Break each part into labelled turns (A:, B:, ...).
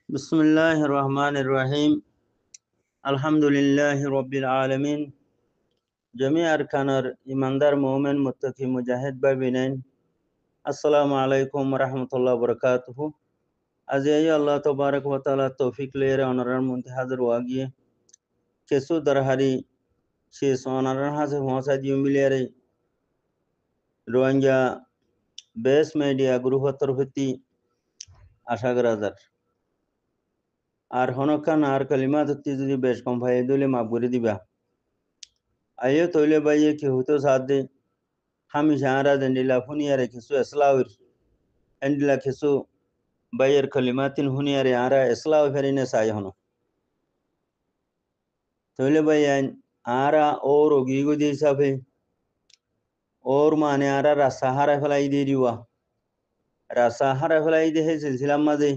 A: बिस्मिल्लाहिर्रहमानिर्रहीम अल्हम्दुलिल्लाहि रब्बिल आलमीन जमी अरकानर ईमानदार मोमिन मुत्तकी मुजाहिद बाबिनाइन अस्सलामु अलैकुम वरहमतुल्लाहि वबरकातुहु আজি আল্লাহ তবারক ওয়া তাআলা তৌফিক লেরে অনরার মধ্যে হাজির ওয়াগিয়ে কেসু দরহারি সে সোনারার হাজে পৌঁছা দিও মিলিয়ারে রোহিঙ্গা বেস মিডিয়া গ্রুপ তরফতি আশা করা যায় আর হনকান আর কালিমা ধরতে যদি বেশ কম ভাই দলে মাফ করে দিবা আইও তৈলে বাইয়ে কি হতো সাথে হামিশা আরা দেন্ডিলা ফুনিয়ারে কিছু এসলাউর এন্ডিলা কিছু বাইয়ের কালিমাতিন হুনিয়ারে আরা এসলাউ ফেরিনে সাই হনো তৈলে বাইয়ান আরা ওর ওগিগো দিয়ে হিসাবে ওর মানে আরা রাসাহারা ফেলাই দিয়ে দিওয়া রাসাহারা ফেলাই দিয়ে সিলসিলার মাঝে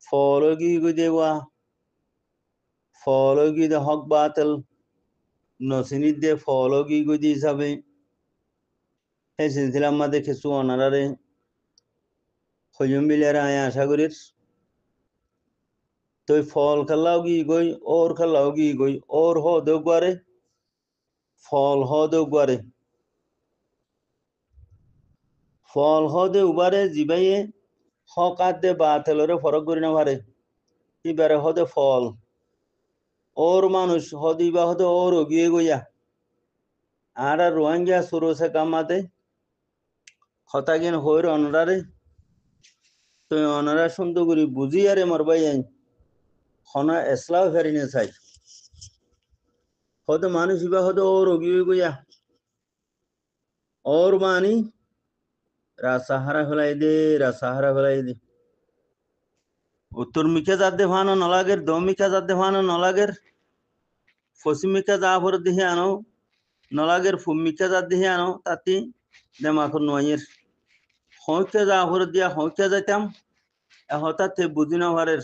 A: ফলগিগো দেওয়া ফলগি দে হক বাতিল নসিনিদ দে ফলগিগো দিয়ে হিসাবে এই সিলসিলার মাঝে কিছু অনারারে হজুম বিলিয়ারে আয় আশা করির তো ফল খাল্লাও গি গই ওর খাল্লাও গি গই ওর হ দেওয়ারে ফল হ দেওয়ারে ফল হ দেওয়ারে জিবাইয়ে হকাত দে বাতিলরে ফরক করি না পারে এবারে হদে ফল ওর মানুষ হদিবা হদে ওর গিয়ে গইয়া আর রোহিঙ্গা সুরসে কামাতে হতাগিন হইর অনরারে তো অনরা সুন্দর করি বুঝি আরে মরবাই আইন হনা এসলাও ফেরিনে চাই হতে মানুষ ইবা হতে ওর গিয়ে গইয়া ওর মানি রাসাহারা ফেলাই দে উত্তর মিকে যাতে ফানো নলাগের দমিকা যাতে ফানো নলাগের পশ্চিমিকা যা ভর দিহে আনো নলাগের ফুমিকা যা দিহে আনো তাতি দেমাখর নয়ের হইকে যা ভর দিয়া হইকে যাইতাম হঠাৎ বুঝি না ভারের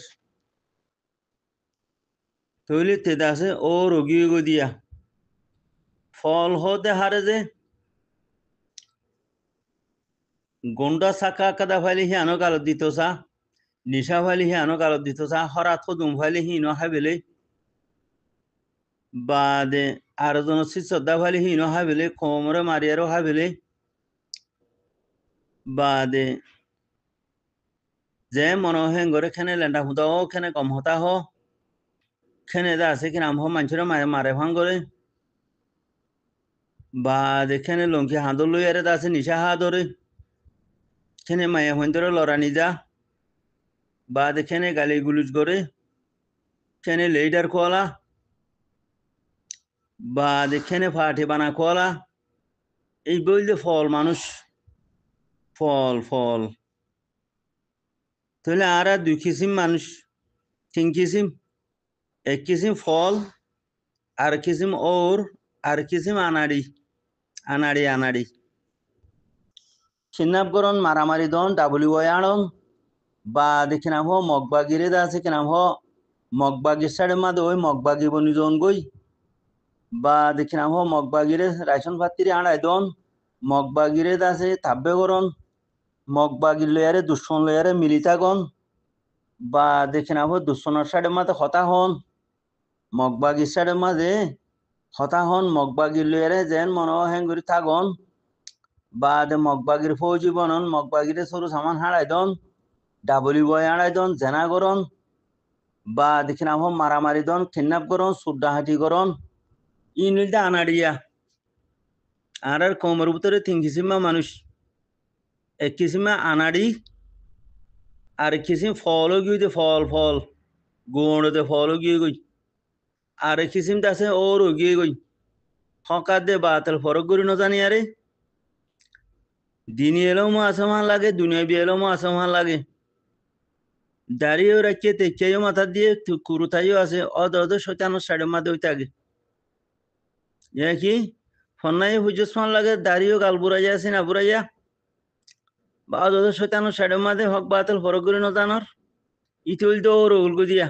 A: তৈলি তেদাসে ও রোগী গো দিয়া ফল হতে হারে যে গন্ডা সাকা কাদা ফাইলে হি আনো কালত দিত সা নিশা ফাইলে হি আনো কালত দিত সা হরাত দুম ফাইলে হি ন হাবিলে বাদে আর জন শ্রদ্ধা ফাইলে হি ন হাবিলে কোমরে মারিয়ারও হাবিলে বাদে যে মনোহেন করে খেনে লেন্ডা হুদা ও খেনে কম হতা হ খেনে দা আছে কিনা আম মানুষের মারে ভাঙ করে বাদে খেনে লঙ্কি হাঁদর লই আরে দা আছে নিশা হা ধরে খেনে মায়া হইন্দরে লড়ানি যা বাদ খেনে গালি গুলুজ করে খেনে লেইডার কোয়ালা বাদ খেনে ফাটি বানা কোয়ালা এই বললে ফল মানুষ ফল ফল তাহলে আর দুই কিসিম মানুষ তিন কিসিম এক কিসিম ফল আর কিসিম ওর আর কিসিম আনাড়ি আনাড়ি আনাড়ি খিন্নাবগরণ মারামারি দন ডাবলিউ আড়ং বা দেখিনাম হ মগবাগিরে দা আছে কিনাম হ মগবাগির সাড়ে মাদে ওই মগবাগি বনি জন গই বা দেখিনাম হ মগবাগিরে রাইসন ভাতিরে আড়াই দন মগবাগিরে দা আছে তাব্বে গরণ মগবাগির লয়ারে দুশ্মন লয়ারে মিলিতাগন বা দেখিনাম হ দুশ্মনের সাড়ে মাদে হতা হন মগবাগির সাড়ে মাঝে হতা হন মগবাগির লয়ারে যেন মনে হেঙ্গুরি থাগন বা দে মগবাগির ফৌজি বনন মগবাগিরে সরু সামান হারাই দন ডাবলি বয় আড়াই দন জেনা গরন বা দেখিনাম হ মারামারি দন কিডন্যাপ গরন সুড্ডাহাটি গরন ইনিলটা আনাড়িয়া আর কোমর ভিতরে তিন কিসিমা মানুষ এক কিসিমা আনাড়ি আর কিসিম ফলও গিয়ে ফল ফল গুণতে ফলও গিয়ে গই আর এক কিসিমটা আছে ওরও গিয়ে গই হকার দে বাতিল ফরক করি ন জানি আরে দিনী এলেও মো আসমান লাগে দুনিয়া বি এলেও মো আসমান লাগে দাঁড়িয়েও রাখিয়ে তেকেও মাথা দিয়ে কুরুতাইও আছে অদ অদ শৈতানোর সাইডের মাঝে ওইতে আগে কি ফন্নাই হুজুসমান লাগে দাঁড়িয়েও গাল বুড়াইয়া আছে না বুড়াইয়া বা অদ অদ শৈতানোর সাইডের মাঝে হক বাতিল ফরক করি ন জানার ইতুল তো ওর উলগু দিয়া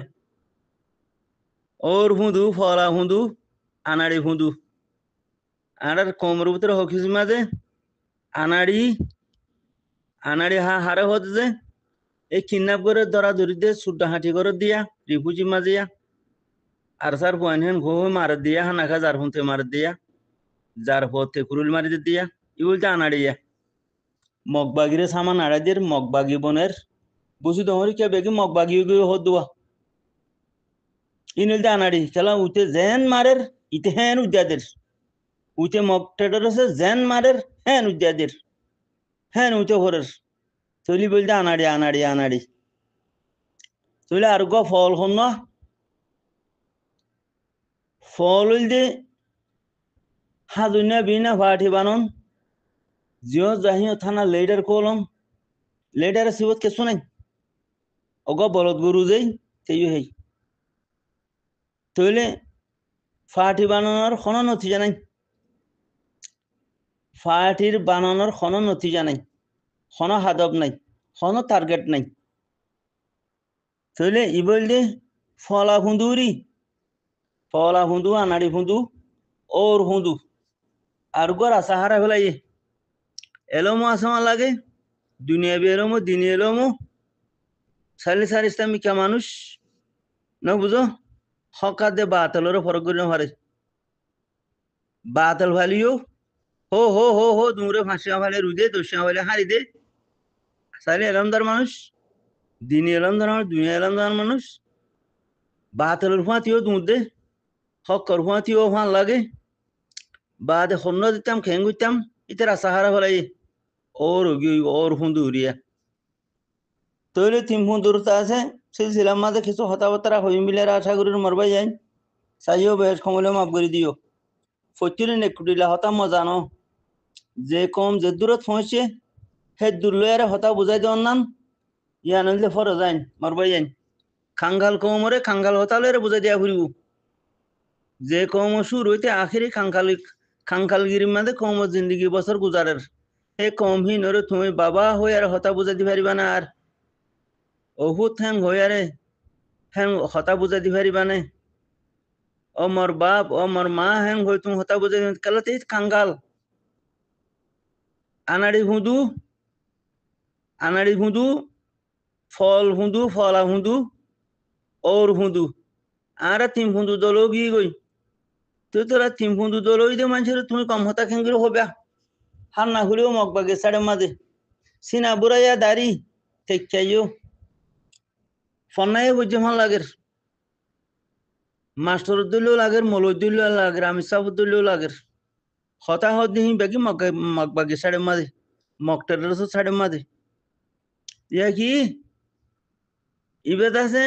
A: ওর হুঁদু ফলা হুঁদু আনাড়ি হুঁদু আর কোমর ভিতরে হকিস মাঝে আনাড়ি আনাড়ি হারে হতে যে এই কিডন্যাপ করে ধরা ধরি দিয়ে সুড্ডা হাঁটি করে দিয়া রিফুজি মাজিয়া আর স্যার পয়েন্ট হেন ঘো মার দিয়া হানাখা যার হুঁতে মার দিয়া যার পথে কুরুল মারি দিয়া ই বলতে আনাড়িয়া মগবাগিরে সামান আড়াইদের মগবাগি বনের বুঝি তোমার কে বেগি মগবাগি হদুয়া ইনিলতে আনাড়ি খেলা উঠে জেন মারের ইতে হ্যান উদ্যাদের উঠে মগ ট্রেডার আছে জেন মারের হ্যান উদ্যাদের হ্যান উঠে হরের তৈলি বলতে আনাড়ি আনাড়ি আনাড়ি তৈলে আর গো ফল হন না ফল হইলতে হাজুনিয়া বিনা ফাটি বানন জিও জাহিও থানা লেডার কলম লেডার সিবত কেসু নাই অগ বলদ গরু যেই তেইও হেই তৈলে ফাটি বানানোর কোনো নতিজা নাই ফাটির বানানোর কোনো নতিজা নাই কোনো হাদব নাই কোনো টার্গেট নাই তৈলে ই বললে ফলা হুঁদুরি ফলা হুঁদু আনাড়ি হুঁদু ওর হুঁদু আর গর আসা হারা ফেলাই এলোমো আসামা লাগে দুনিয়া বি এলোমো দিন এলোমো সালি সার ইসলামিকা মানুষ না বুঝো হকাতে বাতলেরও ফরক করি না পারে বাতল ভালিও হো হো হো হো দূরে ফাঁসিয়া ভালে রুদে দোষিয়া ভালে হারি দে সালি এলমদার মানুষ দিন এলমদার মানুষ দুনিয়া এলমদার মানুষ বাতলের ফাঁতিও দুধ দে হকর ফাঁতিও ফান লাগে বাদে হন্য দিতাম খেং দিতাম ইতে রাস্তা হারা ফেলাই ওর ওর হুঁদুরিয়া তৈলে তিন হুঁদুরতা আছে সিলসিলার মাঝে কিছু হতাবতারা হই মিলে আশা করি মরবাই যাই চাইও বেশ কমলে মাফ করে দিও ফটিরে নেকুটিলা হতা মজানো যে কম যে দূরত পৌঁছে হে দূর লয়ারে হতা বুঝাই দেওয়ার নাম ইয়া নইলে ফরজ আইন মরবাই যাই খাঙ্গাল কমরে খাঙ্গাল হতা লয়ারে বুঝাই দিয়া ফুরিব যে কম শুরু হইতে আখেরি খাঙ্কালগিরির মাঝে কম জিন্দগি বছর গুজারের হে কম হি নরে তুমি বাবা হই আর হতা বুঝাই দি পারিবা না আর বহুত হ্যাং হই আরে হ্যাং হতা বুঝাই দি পারিবা না ও মোর বাপ ও মোর মা হ্যাং হই তুমি হতা বুঝাই কালাতে খাঙ্গাল আনাড়ি হুঁদু ফল হুঁদু ফলা হুঁদু ওর হুঁদু আর তিন হুঁদু দলও গিয়ে গই তুই তোরা তিন হুঁদু দলই দে মানুষের তুমি কম হতা খেঙ্গির হবা হার না হলেও মগবাগে সাড়ে মাঝে সিনা বুড়াইয়া দাড়ি ঠিক চাইও ফন্নাই বুঝে ভাল লাগের মাস্টার দিলেও লাগের মলই দিলেও লাগের আমি সাবু দিলেও লাগের হতা হত দিহি বেগি মগবাগে সাড়ে মাঝে মগটার সাড়ে মাঝে ইয়া কি ইবেদ আছে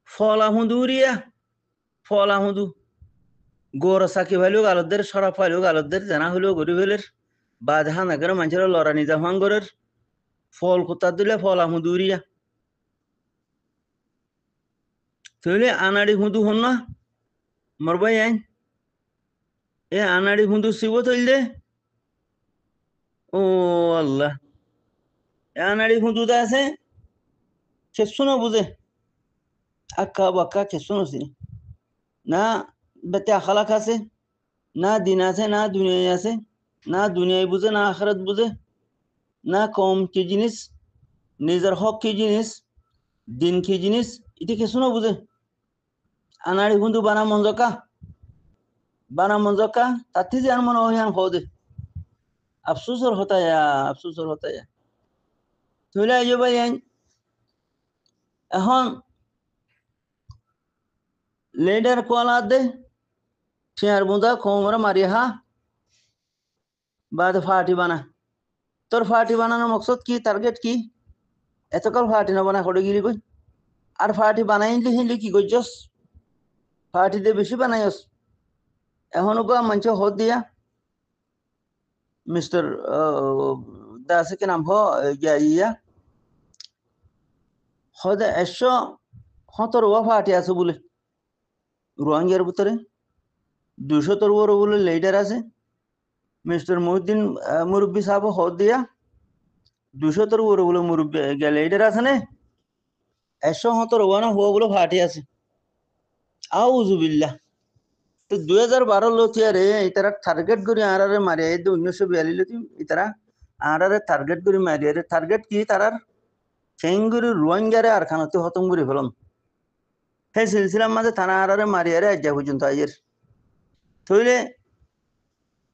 A: ফলা হুঁদুরিয়া ফলা হুঁদু গোর সাকি ভাইলেও গালদের সরা ফাইলেও গালদের জানা হইলেও গরি ফেলের বা যাহা নাগের মানুষের লড়া নিজা ফাঙ্গরের ফল কোথা দিলে ফলা হুঁদুরিয়া তৈলে আনাড়ি হুঁদু হন না মরবাই আইন এ আনাড়ি হুঁদু শিব তৈল দে ও আল্লাহ এ আনাড়ি হুঁদুতে আছে কেসু না বুঝে আক্কা বাক্কা কেসু নছি না বেতে আখালাক আছে না দিন আছে না দুনিয়ায় আছে না দুনিয়ায় বুঝে না আখরাত বুঝে না কম কি জিনিস নিজের হক কি জিনিস দিন কি জিনিস এটি কেসু না বুঝে আনাড়ি হুঁদু বানা মঞ্জকা তাতে যে আর মনে হয় হদে আফসোসর হতায়া তুইলে আইও ভাই এখন লেডার কোয়ালা দে ফিয়ার বুঁদা কোমরে মারি হা বাদ ফাটি বানা তোর ফাটি বানানোর মকসদ কি টার্গেট কি এতকাল ফাটি না বানা করে গিলি কই আর ফাটি বানাইলি হিলি কি করছস ফাটি দিয়ে বেশি বানাইস এখনো গো মানুষ হদ দিয়া মিস্টার দাসে কি নাম ইয়া হদে 117 ফাটি আছে বলে রোহিঙ্গার ভিতরে 200 তোর বলে লিডার আছে মিস্টার মহিউদ্দিন মুরব্বী সাহেব হদ দিয়া 200 তোর বলে মুরব্বী লিডার আছে না 117 না হওয়া বলে ফাটি আছে আউজুবিল্লাহ তো 2012 লতি আরে ইতারা টার্গেট করি আর মারি 1942 লতি ইতারা আরারে টার্গেট করে মারিয়ারে টার্গেট কি তারার চেঙ্গুরি রোহিঙ্গারে আর খানতে হতম করে ফেলন সেই সিলসিলার মাঝে থানা আরারে মারিয়ারে আজ্ঞা পর্যন্ত আইয়ের তৈলে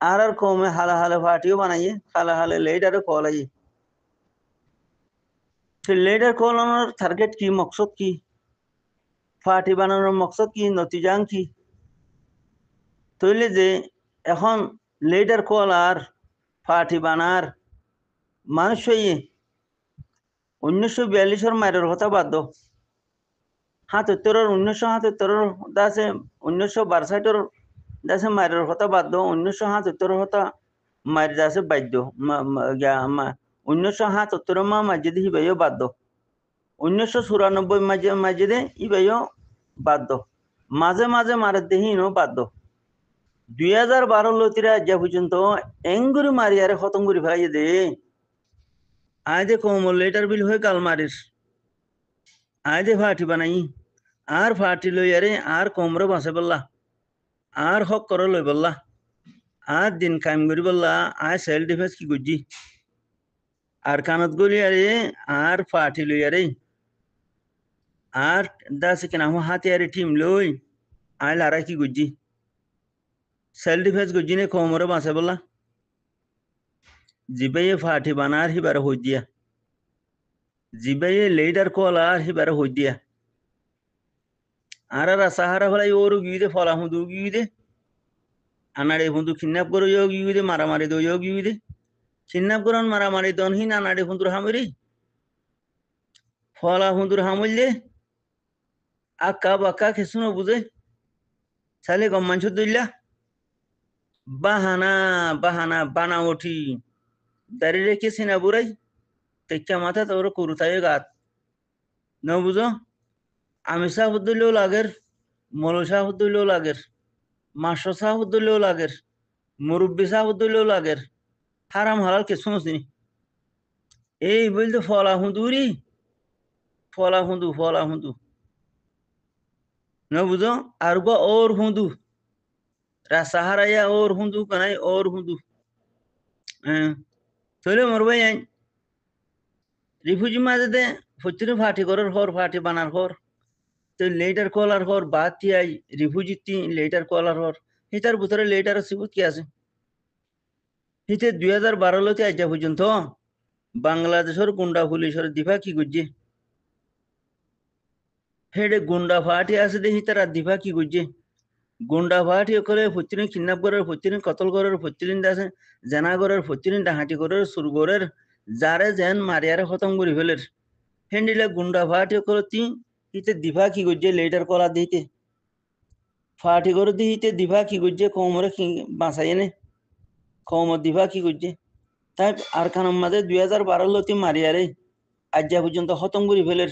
A: আর কমে হালা হালে পার্টিও বানাইয়ে হালা হালে লেডারে কল আইয়ে সেই লেডার কলানোর টার্গেট কি মকসদ কি পার্টি বানানোর মকসদ কি নতিজাং কি তৈলে যে এখন লেডার কল আর পার্টি বানার মানুষ 1942 মায়ের কথা বাদ 1977 দাসে 1962 দাসে মায়ের কথা বাদ 1977 কথা মায়ের দাসে বাধ্য 1977 মাঝে দিয়ে ইবাইও বাদ 1994 মাঝে দিয়ে ইবাইও বাদ মাঝে মাঝে মারে দেহিনও বাদ 2012 লতিরা যা পর্যন্ত এঙ্গুরি মারিয়ারে খতম করে ফেলাই দে আজে কমল লেটার বিল হয়ে কাল মারিস আজে ফাটি বানাই আর ফাটি লইয়ারে আর কমরে বাঁচে বললা আর হক করে লই বললা আর দিন কাম করি বললা আর সেলফ ডিফেন্স কি গুজি আর কানত গলি আরে আর ফাটি লইয়ারে আর দাস কেনা হাতিয়ারে টিম লই আয় লারা কি গুজি সেলফ ডিফেন্স গুজি নে কমরে বাঁচে বললা জিবাইয়ে ফাটি বানার হিবার হই দিয়া জিবাইয়ে লেডার কল আর হিবার হই দিয়া আর সাহারা ফলাই ওরু গিয়ে ফলা হুঁদু গিয়ে আনাড়ে হুঁদু কিডন্যাপ করে যোগ গিয়ে মারামারি দো যোগ গিয়ে কিডন্যাপ করন মারামারি দন হিন আনাড়ে হুঁদুর হামরি ফলা হুঁদুর হামললে আক্কা বাক্কা খেসুনো বুঝে সালে গম্মান দইলা বাহানা বাহানা বানা ওঠি দাঁড়িয়ে রেখে সিনা বুড়াই তেকা মাথা তোর কুরুতায় গাত ন বুঝো আমি সাহুদ্দুলেও লাগের মলো সাহুদ্দুলেও লাগের মাস্টার সাহুদ্দুলেও লাগের মুরব্বী সাহুদ্দুলেও লাগের হারাম হালাল কে শুনছি এই বলতে ফলা হুঁদুরি ফলা হুঁদু ন বুঝো আর গো ওর হুঁদু রাসাহারাইয়া ওর হুঁদু কানাই ওর হুঁদু তৈলে মরবাই আইন রিফিউজি মাঝে দে ফচিরে ফাটি করার হর ফাটি বানার হর তো লেটার কলার হর বাদ তিয়াই রিফিউজি তি লেটার কলার হর হিতার ভিতরে লেটার সিবুত কি আছে হিতে 2012 লতে আজ পর্যন্ত বাংলাদেশের গুন্ডা পুলিশের দিফা কি গুজে হেডে গুন্ডা ফাটি আছে দে হিতার দিফা কি গুজে গুন্ডা ফাটি করে ফচিরে কিডন্যাপ করার ফচিরে কতল করার ফচিরিন দাসে জানা করার ফচিরিন ডাহাটি করার সুর করার যারে যেন মারিয়ারে খতম করে ফেলের হেন্ডিলে গুন্ডা ফাটি করে তি হিতে দিফা কি গুজে লেটার কলা দিতে ফাটি করে দিতে দিফা কি গুজে কোমরে বাঁচাই এনে কোমর দিফা কি গুজে তাই আর খানের মাঝে 2012 লতি মারিয়ারে আজ পর্যন্ত খতম করে ফেলের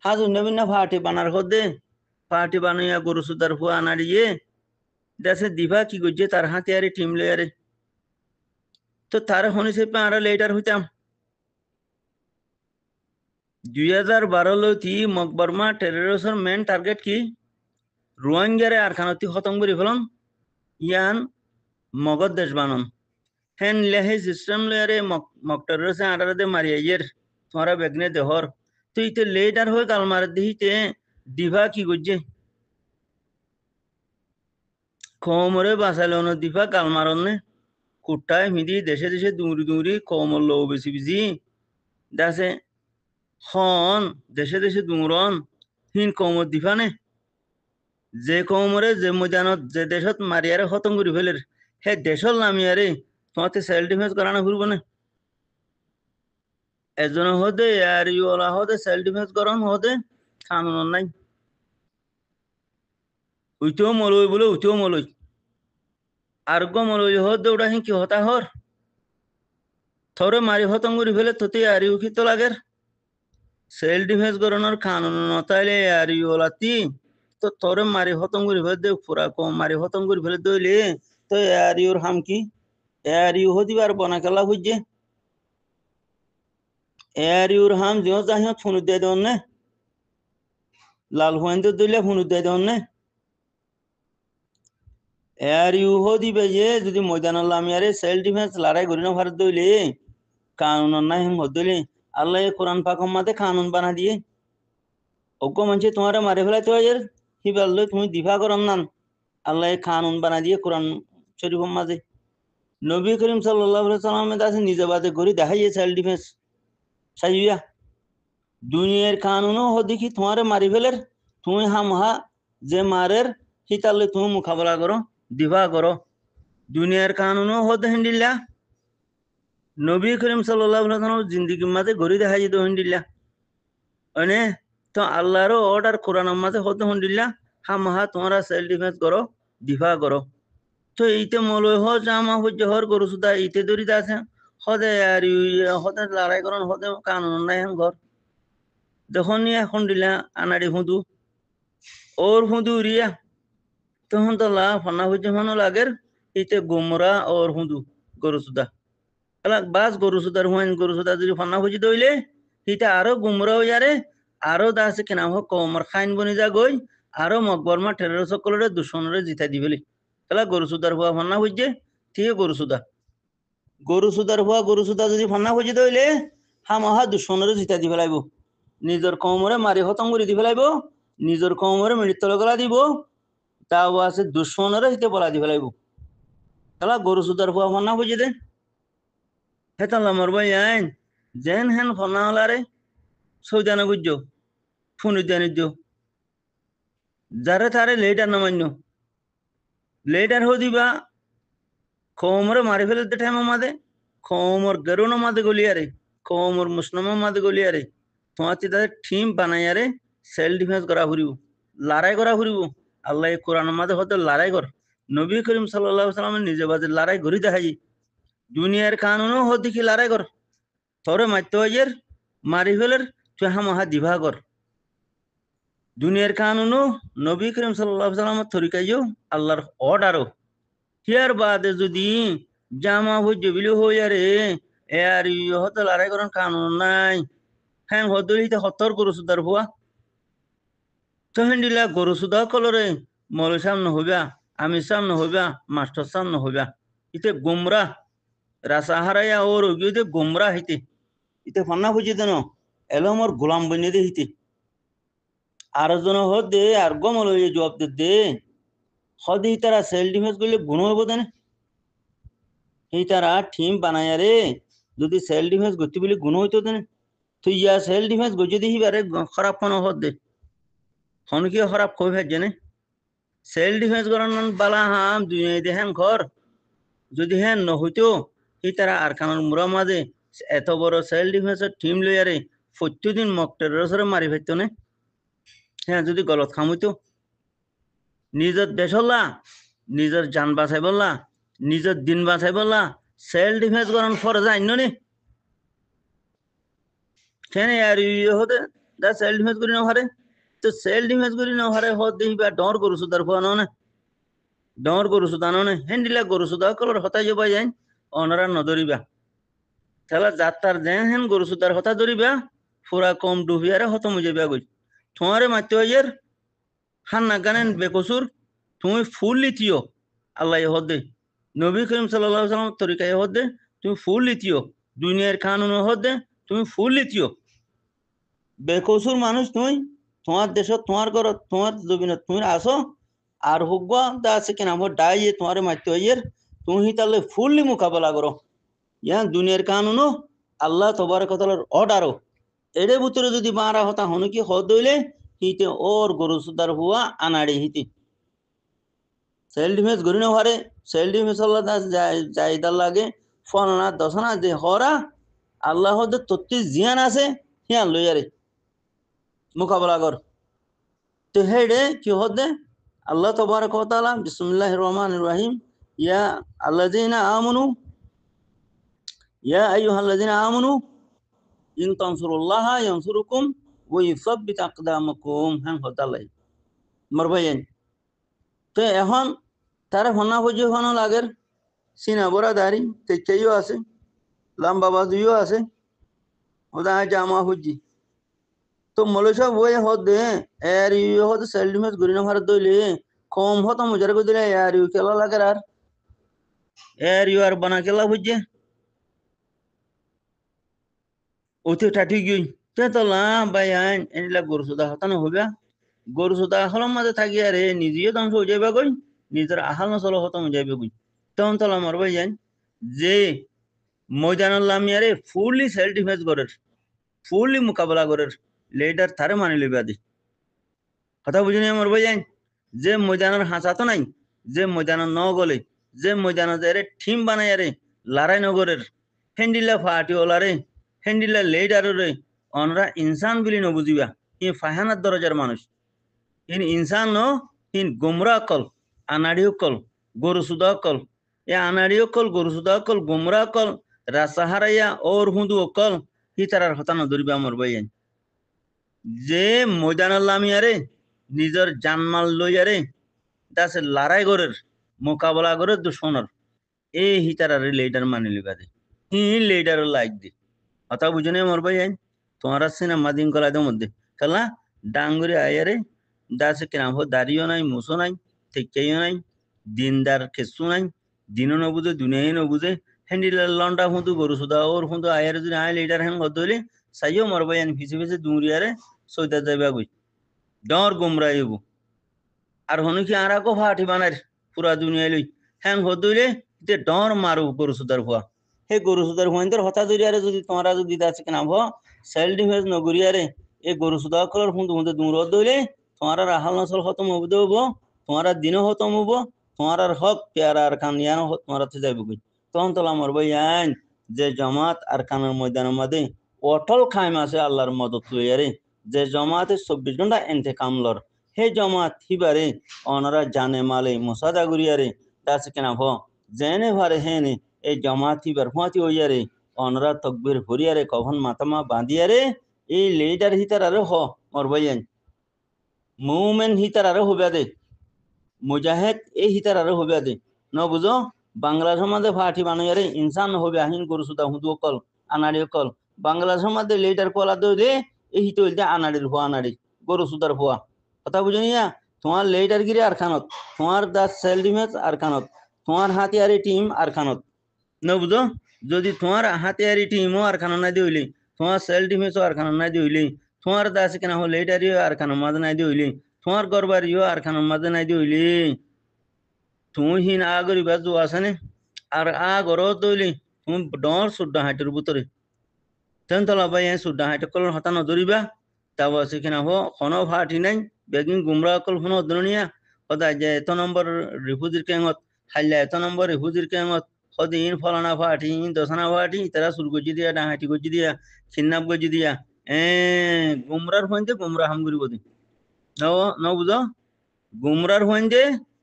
A: হাজু নবীনা ফাটি বানার হদে ফাটি বানাইয়া গরু সুদার ফুয়া নাড়িয়ে দেশে দিভা কি গুজে তার হাতিয়ারে টিম লেয়ারে তো তার হনি সে আরা লেটার হইতাম 2012 লতি মকবরমা টেররিজম মেন টার্গেট কি রোহিঙ্গারে আর খানতি খতম করে ফেলন ইয়ান মগধ দেশ বানন হেন লেহে সিস্টেম লেয়ারে মক টেররিজম আরারে দে মারিয়াইয়ের তোমারা বেগনে দেহর তো ইতে লেটার হয়ে কাল মার দিহিতে দিভা কি গুজে কোমরে বাঁচাইল দিফা কাল মারনে কুট্টায় মিদি দেশে দেশে দৌড়ি কোমর লো বেশি বেশি দাসে খন দেশে দেশে দৌড়ন হিন কোমর দিফানে যে কোমরে যে ময়দানত যে দেশত মারিয়ারে খতম করে ফেলের হে দেশর নামিয়ারে তোমাতে সেলফ ডিফেন্স করানো ঘুরব না এজন হদে আর ইওলা হদে সেলফ ডিফেন্স করন হদে কানুন নাই উইতেও মলই বলে উইতেও মলই আর গো মলই হদে ওটা হি কি হতা হর থরে মারি খতম করে ফেলে তোতে আর ইউ খিত লাগের সেলফ ডিফেন্স করানোর কানুন নতাইলে আর ইওলাতি তো তোরে মারি খতম করে ফেলে দে পুরা কম মারি খতম করে ফেলে দইলে তো আর ইউর হাম কি আর ইউ হদিবার বনা কেলা খুঁজছে আর ইউর হাম জিও চাহিও ফুনুদ দিয়ে দেন না লাল হুয়াইন দইলে ফুনুদ দিয়ে দেন না আর ইউ হদিবে যে যদি ময়দান লামিয়ারে সেলফ ডিফেন্স লড়াই করি না ভারত দইলে কানুন নাই হেন হদলি আল্লাহ কোরআন পাক মাতে কানুন বানা দিয়ে অজ্ঞ মানুষ তোমার মারে ফেলাইতে হয় হিবাল তুমি দিফা করন নান আল্লাহ কানুন বানা দিয়ে কোরআন শরীফ মাঝে নবী করিম সাল্লাল্লাহু আলাইহি সাল্লামের কাছে নিজে বাদে ঘুরি দেখাইয়ে সেলফ ডিফেন্স সাইয়া দুনিয়ার কানুনও দেখি তোমার মারি ফেলের তুমি হামহা যে মারের হিতালে তুমি মোকাবেলা করো দিফা করো দুনিয়ার কানুনও হতে হিন্দিল্লা নবী করিম সাল্লাল্লাহু আলাইহি সাল্লাম জিন্দেগি মাঝে ঘুরি দেখাই দিত হিন্দিল্লা মানে তো আল্লাহর অর্ডার কোরআনের মাঝে হতে হিন্দিল্লা হামহা তোমরা সেলফ ডিফেন্স করো দিফা করো তো এইতে মলয় হ জামা হজ্জ হর গরু সুদা এইতে দরিতে আছে হদে আর হদে লড়াই করন হদে কানুন নাই ঘর যখন এখন দিলা আনাড়ি হুঁদু ওর হুঁদু রিয়া তখন তো লা ফনা হজ্জ মানো লাগের এইতে গোমরা ওর হুঁদু গরু সুদা বাস গরু সুদার হুঁন গরু সুদা যদি ফনা হজ্জি দইলে এইটা আরো গোমরা হয়ে যারে আরো দাসে কেনা হোক কমর খাইন বনি যা গই আরো মকবরমা ঠেরো সকলের দুশ্মনরে জিতা দিবেলি তাহলে গরু সুদার হওয়া ফন্না হইছে ঠিক গরু সুদার হওয়া গরু সুদা যদি ফন্না হইছে দইলে হামাহা দুশ্মনরে জিতা দি ফেলাইব নিজের কমরে মারি খতম করে দি ফেলাইব নিজের কমরে মৃত্যু গলা দিব তাও আছে দুশ্মনরে হিতে বলা দি ফেলাইব তাহলে গরু সুদার হওয়া ফন্না হইছে দে হেতাল্লা মরবাই আইন যেন হেন ফন্না হলারে সৌদানা গুজ্জ ফুনুদ্দানিদ্য যারে তারে লেটার নামান্য লেটার হো দিবা কমরে মারি ফেলে টাইম মাদে কমর গরুন মাদে গলিয়ারে কমর মুসলমান মাদে গলিয়ারে তোমার তাদের টিম বানাইয়ারে সেলফ ডিফেন্স করা ফুরিব লড়াই করা ফুরিব আল্লাহ কোরআন মাদে হতে লড়াই কর নবী করিম সাল্লাল্লাহু আলাইহি সাল্লামের নিজে বাদে লড়াই ঘুরি দেখাই দুনিয়ার কানুনও হতে কি লড়াই কর তোরে মারতে হয় মারি ফেলের তুই হামাহা দিভা কর দুনিয়ার কানুনও নবী করিম সাল্লাল্লাহু আলাইহি সাল্লামের তরিকাইও আল্লাহর অর্ডারও হিয়ার বাদে যদি জামা হজ্জ বিলি হইয়া রে আর হত লড়াই করার কানুন নাই হ্যাঁ হদলিতে হতর গরু সুদার হুয়া তো হেন্ডিলা গরু সুদা কলরে মল সামনে হইবা আমি সামনে হইবা মাস্টার সামনে হইবা ইতে গুমরা রাসা হারাইয়া ওর গিয়ে গুমরা হইতে ইতে ফান্না খুঁজি দেন এলো মোর গোলাম বনিয়ে দে হিতে আর জন হদ দে আর গমল জবাব দে হদি তারা সেলফ ডিফেন্স করলে গুণ হইব দেন এই তারা টিম বানায় রে যদি সেলফ ডিফেন্স করতে বলে গুণ হইতো দেন তুই ইয়া সেলফ ডিফেন্স গজি দেখি বারে খারাপ কোনো হদ দে হন কি খারাপ কই ভাই জানে সেলফ ডিফেন্স করার বালা হাম দুনিয়া দে হ্যাঁ ঘর যদি হ্যাঁ নহইতো এই তারা আর কানোর মুরা মাঝে এত বড় সেলফ ডিফেন্সের টিম লইয়ারে প্রত্যেকদিন মক টেররে মারি ফেলতো না হ্যাঁ যদি গলত খামইতো নিজের দেশ হল্লা নিজের জান বাঁচাই বললা নিজের দিন বাঁচাই বললা সেলফ ডিফেন্স করার ফরজ আইন নে কেন আর হতে দা সেলফ ডিফেন্স করি না হারে তো সেলফ ডিফেন্স করি না হারে হত দেখিবা ডর গরু সুদার ফুয়া না ডর গরু সুদা নে হেন্ডিলা গরু সুদা কলর হতাই যাবা যাই অনারা নদরিবা তাহলে যাত্রার যেন হেন গরু সুদার হতা ধরিবা ফুরা কম ডুবিয়ারে হত মুজাবিয়া গই তোমারে মারতে হয় হান না গানেন বেকসুর তুমি ফুল লিথিও আল্লাহ হদে নবী করিম সাল্লাল্লাহু আলাইহি ওয়াসাল্লাম তরিকায় হদে তুমি ফুল লিথিও দুনিয়ার কানুন হদে তুমি ফুল লিথিও বেকসুর মানুষ তুমি তোমার দেশ তোমার ঘর তোমার জমিন তুমি আসো আর হুগা দা আছে কেন আমার ডাই তোমারে মারতে হয় তুমি তাহলে ফুললি মোকাবেলা করো ইয়া দুনিয়ার কানুনও আল্লাহ তবারক তাআলার অর্ডারও এর ভিতরে যদি মারা হতা হন কি হদ হইলে হিতে ওর গরু সুদার হুয়া আনাড়ি হিতে সেলফ ডিফেন্স গরি না হারে সেলফ ডিফেন্স আল্লাহ যাইদার লাগে ফলনা দশনা যে হরা আল্লাহ হদ তত্তি জিয়ান আছে হিয়ান লইয়ারে মোকাবেলা কর তো হেডে কি হদে আল্লাহ তবারক ওয়া তাআলা বিসমিল্লাহির রহমানির রহিম ইয়া আল্লাযিনা আমানু ইয়া আইয়ুহাল্লাযিনা আমানু ইন তানসুরুল্লাহা ইয়ানসুরুকুম ওয়া ইউসাব্বিত আকদামাকুম হ্যাঁ হতালাই মরবাইন তো এখন তারা ফনা বুঝি হনো লাগের সিনা বড়া দাড়ি তেচাইও আছে লম্বা বাজুও আছে ওদা জামা হুজি তো মলেশা বই হদ দে এর ইউ হদ সেলফ ডিফেন্স গরি না ভারত দইলে কম হতো মুজার কো দিলে আর ইউ কেলা লাগের আর এর ইউ আর বানা কেলা বুঝে ওতে টাটি গই তে তো লা বায়ান এনিলা গরু সুদা হতানো হইবা গরু সুদা হলম মাঝে থাকি আরে নিজেও ধ্বংস হয়ে যাবে কই নিজের আহাল নসল হতম হয়ে যাবে কই তখন তো আমার ভাইয়ান যে ময়দানুল লামিয়ারে ফুললি সেলফ ডিফেন্স করের ফুললি মোকাবেলা করের লিডার তারে মানি লইবা দি কথা বুঝিনি আমার ভাইয়ান যে ময়দানের হাঁচা তো নাই যে ময়দানের ন গলে যে ময়দানের যে টিম বানাই আরে লড়াই নগরের হেন্ডিলা ফাটি ওলারে হেন্ডিলা লিডারে অনরা ইনসান বলি নবুঝিবা ই ফাহানার দরজার মানুষ ইন ইনসান ন ইন গুমরা কল আনাড়ি কল গরু সুদা কল এ আনাড়ি কল গরু সুদা কল গুমরা কল রাসাহারাইয়া ওর হুঁদু কল হি তারার হতানো ধরবে আমার ভাইয়ান যে ময়দান লামিয়ারে নিজের জানমাল লইয়ারে দাসে লড়াই গরের মোকাবেলা করে দুশ্মনের এই হিতারারে লিডার মানি লিবা দে হি লিডার লাইক দি কথা বুঝনে আমার ভাইয়ান তোমার সিনেমা দিন কলাদের মধ্যে কালা ডাঙ্গুরি আয়ারে দাসে কেনাম হো দাড়িও নাই মুসো নাই থেকেও নাই দিনদার খেসু নাই দিনও নবুঝে দুনিয়ায় নবুঝে হ্যান্ডিল লন্ডা হুঁদু গরু সুদা ওর হুঁদু আয়ারে যদি আয় লিডার হ্যাং গদলে সাইও মরবাই আন ফিসে ফিসে দুরিয়ারে সৈদা যাইবা গই ডর গুমরাই হবো আর হনু কি আর আকো ফাটি বানার পুরা দুনিয়ায় লই হ্যাং হদলে তে ডর মারু গরু সুদার ভুয়া হে গরু সুদার ভুয়াইন্দর হতা দুরিয়ারে যদি তোমরা যদি দাসে কেনাম হো সেলফ ডিফেন্স নগরিয়ারে এই গরু সুদা কলর হুঁদু হুঁদু দূর দইলে তোমার রাহাল নসল খতম হবো হবো তোমার দিনও খতম হবো তোমার হক পেয়ারা আর খান ইয়ানো তোমার যাইব কই তখন তো আমার ভাই আইন যে জমাত আর খানের ময়দানের মধ্যে অটল খাইম আছে আল্লাহর মদত লইয়ারে যে জমাতে 24 ঘন্টা এনতে কামলর হে জমাত হিবারে অনরা জানে মালে মুসাদা গুরিয়ারে তাছে কেনা ভ জেনে ভারে হেনে এই জমাত হিবার হুঁয়াতি হইয়ারে অনরা তকবির হরিয়ারে কখন মাতামা বাঁধিয়ারে এই লিডার হিতার আরে হ মর ভাই আইন মুমেন হিতার আরে হইবা দে মুজাহিদ এই হিতার আরে হইবা দে ন বুঝো বাংলাদেশের মধ্যে ফাটি বানাইয়ারে ইনসান হবে আহিন গরু সুদা হুদু কল আনাড়ি কল বাংলাদেশের মধ্যে লিডার কলা দইলে এই হিত হইতে আনাড়ির ভুয়া আনাড়ি গরু সুদার ভুয়া কথা বুঝে নিয়া তোমার লিডার গিরি আর খানত তোমার দা সেল ডিফেন্স আর খানত তোমার হাতিয়ারি টিম আর খানত ন বুঝো যদি তোমার হাতিয়ারি টিমও আর খানো নাই দিইলি তোমার সেল ডিফেন্সও আর খানো নাই দিইলি তোমার দাস কেনা হো লিডারিও আর খানো মাঝে নাই দিইলি তোমার গরবারিও আর খানো মাঝে নাই দিইলি তুই হিন আগরি বাজু আসানে আর আগর দইলি তুমি ডর সুড্ডা হাইটের ভিতরে তেন তলা বাই সুড্ডা হাইটে কলর হতানো ধরিবা তারপর সেখানে হো কোনো ফাটি নাই বেগিন গুমরা কল হনো দুনিয়া সদা যে এত নম্বর রিফুজির কেঙত হাইলা এত নম্বর রিফুজির কেঙত সদি ইন ফলানা ফাটি ইন দশনা ফাটি তারা সুর গজি দিয়া ডাহাটি গজি দিয়া খিন্নাপ গজি দিয়া গুমরার হইতে গুমরা হামগুরি বদি ন বুঝো গুমরার হইতে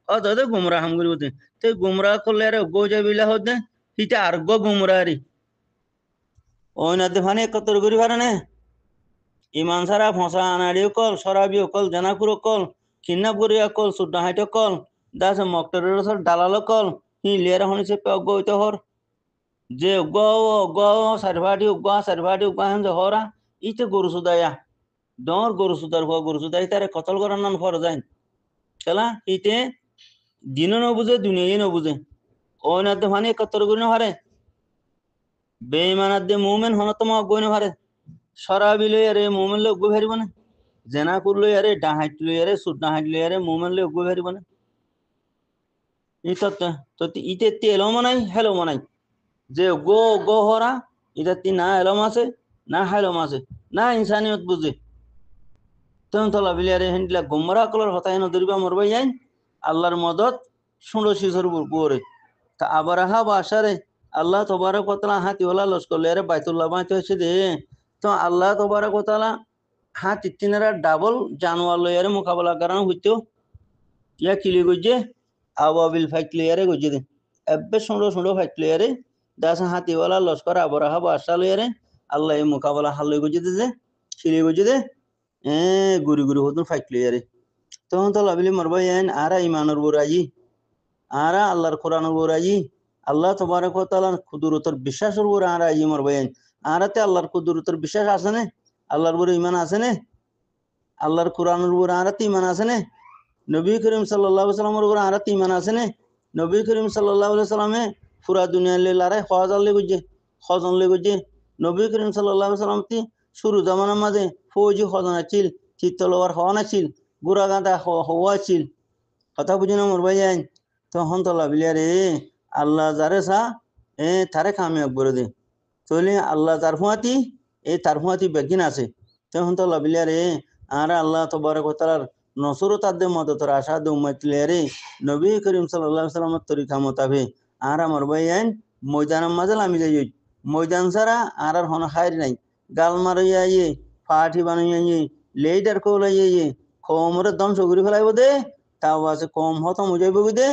A: অত গুমরা হামগুরি বদি তো গুমরা করলে আর গো যাবিলা হতে হিটা আর গো গুমরারি ওই না দেখানে কত করি পারে ইমান সারা ফসা আনাড়ি কল সরাবি কল জানাকুর কল খিন্নাপ করিয়া কল সুড্ডা হাইট কল দাস মক্টরের ডালাল কল হি লিয়ার হনিছে অজ্ঞ হইতে হর যে অজ্ঞ সারভাটি অজ্ঞ হেন যে হরা ইতে গরু সুদায়া ডর গরু সুদার হওয়া গরু সুদাই তারে কতল করার নান ফর যায় খেলা ইতে দিনও নবুঝে দুনিয়াই নবুঝে ওই না দেখানে কত করি না হারে বেইমানার দে মুমেন হন তোমা অজ্ঞ না হারে সরাবি লই আরে মোমেন লই উগ্র ভারিব না জেনা কুর লই আরে ডাহাইট লই আরে সুদ ডাহাইট লই আরে মোমেন লই উগ্র ভারিব না ইতত তো ইতে তে এলো মনাই হেলো মনাই যে গো হরা ইতে তি না এলো মাসে না হেলো মাসে না ইনসানিয়ত বুঝে তখন তলা বিলি আরে হেন্ডিলা গোমরা কলর হতা হেন দরিবা মরবাই যাই আল্লাহর মদত শুঁড়ো শিশর বুরে তা আবার হা বাসারে আল্লাহ তোবারক ওয়া তাআলা হাতি ওলা লস্কর লই আরে বাইতুল্লাহ বানাইতে হইছে দে তো আল্লাহ তোবারক ওয়া তাআলা হাত তিনারা ডাবল জানোয়ার লইয়ারে মোকাবেলা করানো হইতো ইয়া কিলি গজে আওয়াবিল ফাইট লইয়ারে গজে দে এব্বে সুন্দর ফাইট লইয়ারে দাস হাতিওয়ালা লস্কর আবরাহা বাদশা লইয়ারে আল্লাহ এই মোকাবেলা হাল লই গজে দে যে কিলি গজে দে গুরি হতুন ফাইট লইয়ারে তখন তো লাবিলি মরবাই আরা ইমানের বুরাজি আরা আল্লাহর কোরআনের বুরাজি আল্লাহ তোবারক ওয়া তাআলার কুদরতের বিশ্বাসের উপর আরা ই মরবাই আরাতে আল্লাহর কুদরতের বিশ্বাস আছে না আল্লাহর উপরে ইমান আছে না আল্লাহর কোরআনের উপর আরাতে ইমান আছে না নবী করিম সাল্লাল্লাহু আলাইহি সাল্লামের উপর আরাতে ইমান আছে না নবী করিম সাল্লাল্লাহু আলাইহি সাল্লামে পুরা দুনিয়া লে লারে খজাল লে গুজে খজন লে গুজে নবী করিম সাল্লাল্লাহু আলাইহি ওয়াসাল্লাম তি শুরু জামানার মাঝে ফৌজি খজন আছিল চিত্তলওয়ার হওয়ান আছিল গুড়া গাঁদা হওয়া আছিল কথা বুঝি না মোর ভাই আইন তখন তো লাভিলিয়া রে আল্লাহ যারে সা তারে কামিয়াব করে দে চলে আল্লাহ তার ফুয়াতি তার ফুয়াতি বেগিন আছে তখন তো লাভিলিয়া রে আর আল্লাহ তো বড় কথার নসরও তার দে মদতর আশা দে উম্মাইতলিয়া রে নবী করিম সাল্লাল্লাহু আলাইহি ওয়াসাল্লামের তরিকা মোতাবে আর আমার ভাই আইন ময়দানের মাঝে আমি যাই ময়দান ছাড়া আর হন খাইর নাই গাল মারাইয়া ফাটি বানাইয়া লেইডার কৌলাইয়া কমরে দম সগুরি ফেলাইব দে তাও আছে কম হত মুজাইব দে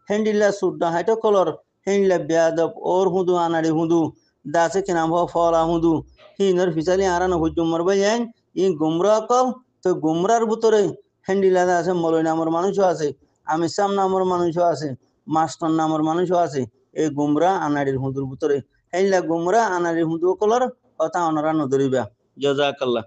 A: হেন্ডিল্লা সুড্ডা হাইটো কলর হেন্ডিল্লা বেয়াদব ওর হুদু আনাড়ি হুদু দাসে কিনাম ফলা হুদু হিনর ফিসালি আরা নহুজুম মারবে যাইন ই গুমরা কল তো গুমরার ভিতরে হেন্ডিল্লা আছে মলই নামের মানুষও আছে আমিসাম নামের মানুষও আছে মাস্টার নামের মানুষও আছে এই গুমরা আনাড়ির হুদুর ভিতরে হেন্ডিল্লা গুমরা আনাড়ি হুদু কলর কথা ওনারা নদরিবা জাযাকাল্লাহ।